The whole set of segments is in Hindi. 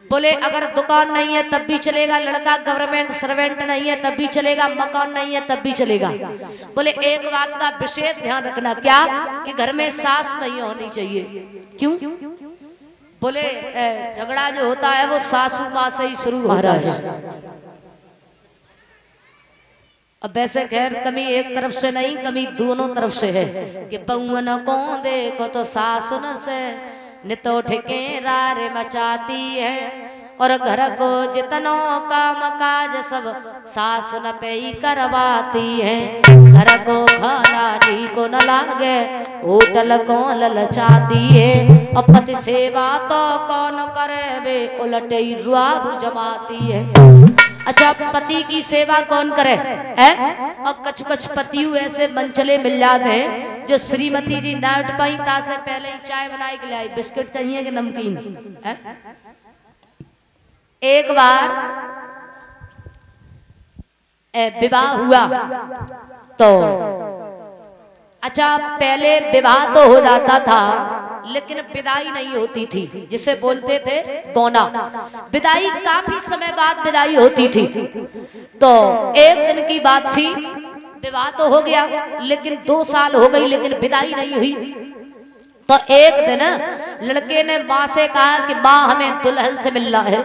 बोले अगर दुकान नहीं है तब भी चलेगा, लड़का गवर्नमेंट सर्वेंट नहीं है तब भी चलेगा, मकान नहीं है तब भी चलेगा। बोले एक बात का विशेष ध्यान रखना, क्या कि घर में सास नहीं होनी चाहिए। क्यों? बोले झगड़ा जो होता है वो सासू माँ से ही शुरू होता है। अब वैसे खैर कमी एक तरफ से नहीं, कमी दोनों तरफ से है कि बहुअन को देखो तो सासुन से नितो ठिकेरा रे मचाती है, और घर को जितनों काम काज सब सासुन पे ही करवाती है। घर को खाना नी को न लागे होटल को ललचाती है, और पति सेवा तो कौन करे वे उलटे रुआब जमाती है। अच्छा पति की सेवा कौन करे है? और कछ कछ पतियु ऐसे मंचले मिल जाते हैं जो श्रीमती जी ना उठ पाई ता से पहले ही चाय बनाई के लाई, बिस्किट चाहिए कि नमकीन है? एक बार विवाह हुआ तो अच्छा पहले विवाह तो हो जाता था लेकिन विदाई नहीं होती थी, जिसे बोलते थे गौना। विदाई काफी समय बाद विदाई होती थी। तो एक दिन की बात थी, विवाह तो हो गया लेकिन 2 साल हो गई लेकिन विदाई नहीं हुई। तो एक दिन लड़के ने माँ से कहा कि माँ हमें दुल्हन से मिलना है।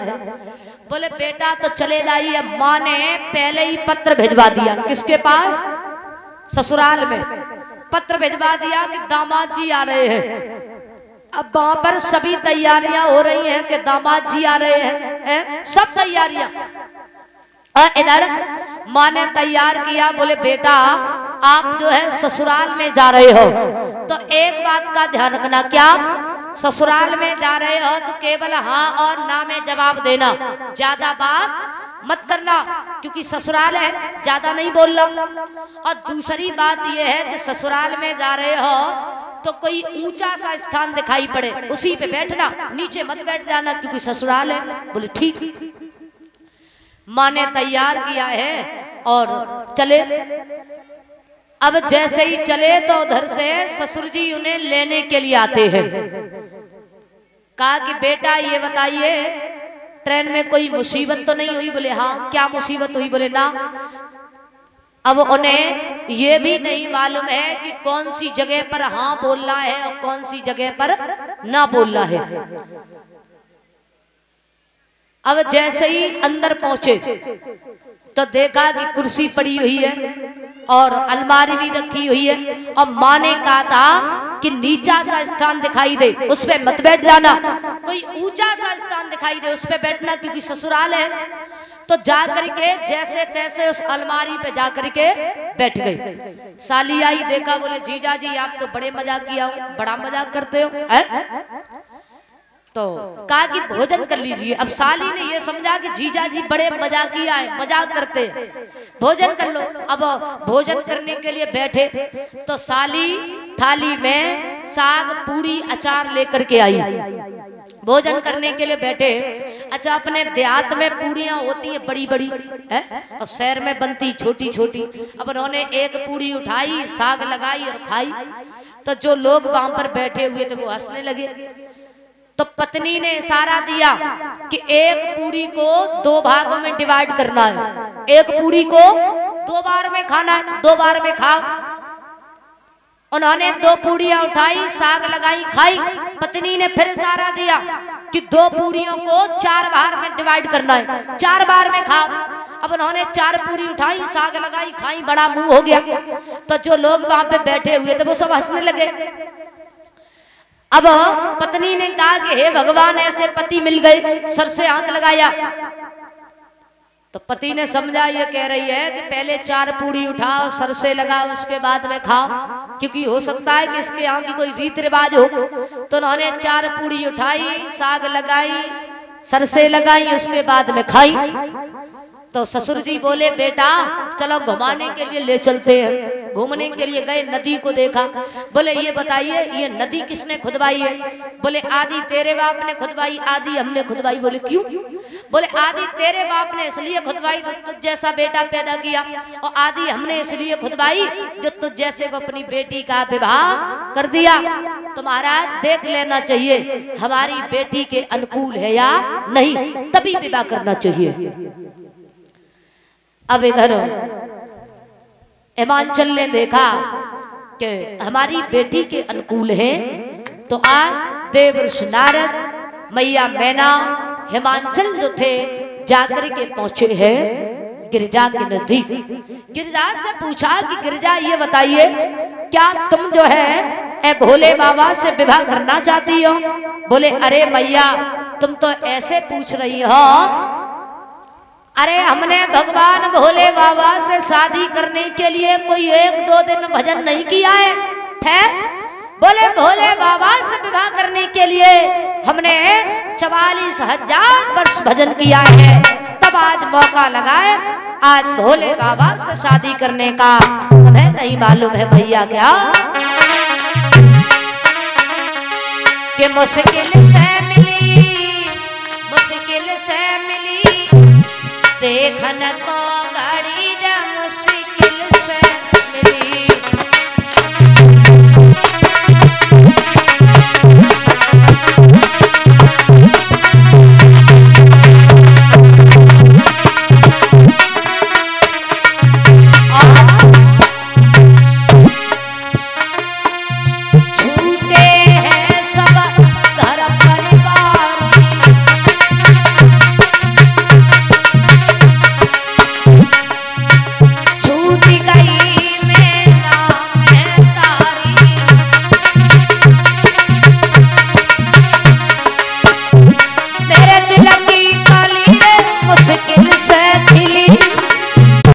बोले बेटा तो चले जाइए। माँ ने पहले ही पत्र भिजवा दिया, किसके पास? ससुराल में पत्र भिजवा दिया कि दामाद जी आ रहे हैं। अब वहां पर सभी तैयारियां हो रही हैं कि दामाद जी आ रहे हैं, सब तैयारियां। इधर माँ ने तैयार किया। बोले बेटा आप जो है ससुराल में जा रहे हो तो एक बात का ध्यान रखना, क्या? ससुराल में जा रहे हो तो केवल हाँ और ना में जवाब देना, ज्यादा बात मत करना क्योंकि ससुराल है, ज्यादा नहीं बोलना। और दूसरी बात यह है कि ससुराल में जा रहे हो तो कोई ऊंचा सा स्थान दिखाई पड़े उसी पे बैठना, नीचे मत बैठ जाना क्योंकि ससुराल है। बोले ठीक। माँ ने तैयार किया है और चले। अब जैसे ही चले तो उधर से ससुर जी उन्हें लेने के लिए आते हैं। कहा कि बेटा ये बताइए ट्रेन में कोई मुसीबत तो नहीं हुई? बोले हाँ। क्या मुसीबत हुई? बोले ना। अब उन्हें ये भी नहीं मालूम है कि कौन सी जगह पर हाँ बोलना है और कौन सी जगह पर ना बोलना है। अब जैसे ही अंदर पहुंचे तो देखा कि कुर्सी पड़ी हुई है और अलमारी भी रखी हुई है, और माँ ने कहा था कि नीचा सा स्थान दिखाई दे उस पे मत बैठ जाना, कोई ऊंचा सा स्थान दिखाई दे उस पे बैठना क्योंकि ससुराल है। तो जा करके जैसे तैसे उस अलमारी पे जा करके बैठ गई। साली आई, देखा, बोले जीजा जी आप तो बड़े मजाक किया हो, बड़ा मजाक करते हो है? तो कहा कि भोजन कर लीजिए। अब साली ने ये समझा कि जीजा जी बड़े मजाकिया है, मजाक करते, भोजन कर लो। अब भोजन करने के लिए बैठे तो साली थाली में साग पूड़ी अचार लेकर के आई। भोजन करने के लिए बैठे। अच्छा अपने देहात में पूड़ियाँ होती हैं बड़ी बड़ी है और शहर में बनती छोटी छोटी। अब उन्होंने एक पूड़ी उठाई, साग लगाई और खाई। तो जो लोग वहां पर बैठे हुए थे वो हंसने लगे। तो पत्नी ने इशारा दिया कि एक पूड़ी को 2 भागों में डिवाइड करना है, एक पूड़ी को 2 बार में खाना है, 2 बार में खाओ। उन्होंने 2 पूड़ियां उठाई, साग लगाई, खाई। पत्नी ने फिर इशारा दिया कि 2 पूड़ियों को 4 बार में डिवाइड करना है, 4 बार में खाओ। अब उन्होंने 4 पूड़ी उठाई, साग लगाई, खाई, बड़ा मुंह हो गया। तो जो लोग वहां पे बैठे हुए थे वो सब हंसने लगे। अब पत्नी ने कहा कि हे भगवान ऐसे पति मिल गए, सर से हाथ लगाया। तो पति ने समझा ये कह रही है कि पहले 4 पूड़ी उठाओ, सर से लगाओ, उसके बाद में खाओ, क्योंकि हो सकता है कि इसके यहाँ की कोई रीत रिवाज हो। तो उन्होंने 4 पूड़ी उठाई, साग लगाई, सर से लगाई, उसके बाद में खाई। तो ससुर जी बोले बेटा चलो घुमाने के लिए ले चलते हैं। घूमने के लिए गए, नदी को देखा। बोले ये बताइए ये नदी किसने खुदवाई है? बोले आदि तेरे बाप ने खुदवाई, आदि हमने खुदवाई। बोले क्यों? बोले आदि तेरे बाप ने इसलिए खुदवाई जो तुझ जैसा बेटा पैदा किया, और आदि हमने इसलिए खुदवाई जो तुझ जैसे को अपनी बेटी का विवाह कर दिया। तो महाराज देख लेना चाहिए हमारी बेटी के अनुकूल है या नहीं, तभी विवाह करना चाहिए। अब इधर हिमांचल ने देखा कि हमारी बेटी के अनुकूल है, तो आज देव ऋषि नारद, मैया मैना, हिमांचल जो थे जाकर के पहुंचे हैं गिरिजा के नजदीक। गिरिजा से पूछा कि गिरिजा ये बताइए क्या तुम जो है ए भोले बाबा से विवाह करना चाहती हो? बोले अरे मैया तुम तो ऐसे पूछ रही हो, अरे हमने भगवान भोले बाबा से शादी करने के लिए कोई 1-2 दिन भजन नहीं किया है? बोले भोले बाबा से विवाह करने के लिए हमने 44,000 वर्ष भजन किया है, तब आज मौका लगाए, आज भोले बाबा से शादी करने का। तुम्हें नहीं मालूम है भैया क्या कि मुश्किल से मिली, मुश्किल से मिली देखन को